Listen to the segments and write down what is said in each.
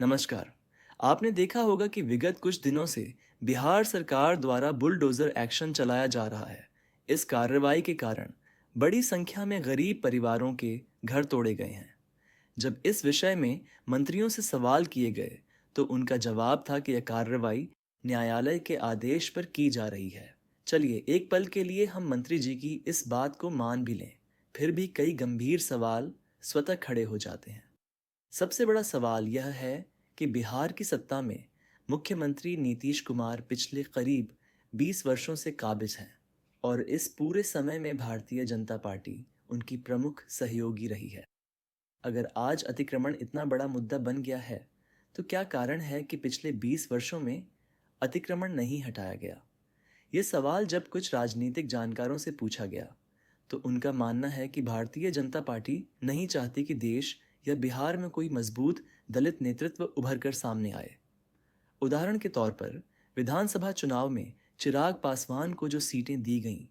नमस्कार। आपने देखा होगा कि विगत कुछ दिनों से बिहार सरकार द्वारा बुलडोजर एक्शन चलाया जा रहा है। इस कार्रवाई के कारण बड़ी संख्या में गरीब परिवारों के घर तोड़े गए हैं। जब इस विषय में मंत्रियों से सवाल किए गए, तो उनका जवाब था कि यह कार्रवाई न्यायालय के आदेश पर की जा रही है। चलिए एक पल के लिए हम मंत्री जी की इस बात को मान भी लें, फिर भी कई गंभीर सवाल स्वतः खड़े हो जाते हैं। सबसे बड़ा सवाल यह है कि बिहार की सत्ता में मुख्यमंत्री नीतीश कुमार पिछले करीब 20 वर्षों से काबिज हैं और इस पूरे समय में भारतीय जनता पार्टी उनकी प्रमुख सहयोगी रही है। अगर आज अतिक्रमण इतना बड़ा मुद्दा बन गया है, तो क्या कारण है कि पिछले 20 वर्षों में अतिक्रमण नहीं हटाया गया? ये सवाल जब कुछ राजनीतिक जानकारों से पूछा गया, तो उनका मानना है कि भारतीय जनता पार्टी नहीं चाहती कि देश या बिहार में कोई मजबूत दलित नेतृत्व उभर कर सामने आए। उदाहरण के तौर पर विधानसभा चुनाव में चिराग पासवान को जो सीटें दी गईं,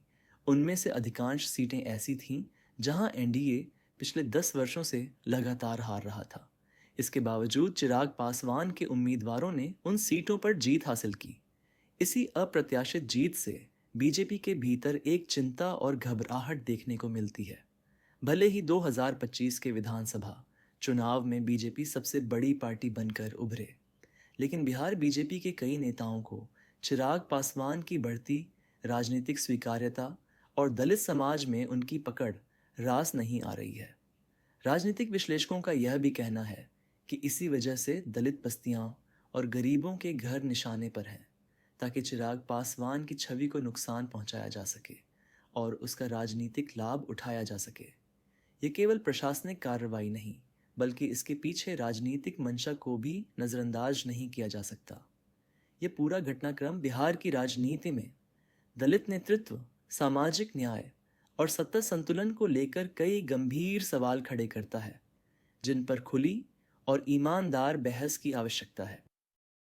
उनमें से अधिकांश सीटें ऐसी थीं जहां एनडीए पिछले 10 वर्षों से लगातार हार रहा था। इसके बावजूद चिराग पासवान के उम्मीदवारों ने उन सीटों पर जीत हासिल की। इसी अप्रत्याशित जीत से बीजेपी के भीतर एक चिंता और घबराहट देखने को मिलती है। भले ही 2025 के विधानसभा चुनाव में बीजेपी सबसे बड़ी पार्टी बनकर उभरे, लेकिन बिहार बीजेपी के कई नेताओं को चिराग पासवान की बढ़ती राजनीतिक स्वीकार्यता और दलित समाज में उनकी पकड़ रास नहीं आ रही है। राजनीतिक विश्लेषकों का यह भी कहना है कि इसी वजह से दलित बस्तियां और गरीबों के घर निशाने पर हैं, ताकि चिराग पासवान की छवि को नुकसान पहुंचाया जा सके और उसका राजनीतिक लाभ उठाया जा सके। ये केवल प्रशासनिक कार्रवाई नहीं, बल्कि इसके पीछे राजनीतिक मंशा को भी नज़रअंदाज नहीं किया जा सकता। ये पूरा घटनाक्रम बिहार की राजनीति में दलित नेतृत्व, सामाजिक न्याय और सत्ता संतुलन को लेकर कई गंभीर सवाल खड़े करता है, जिन पर खुली और ईमानदार बहस की आवश्यकता है।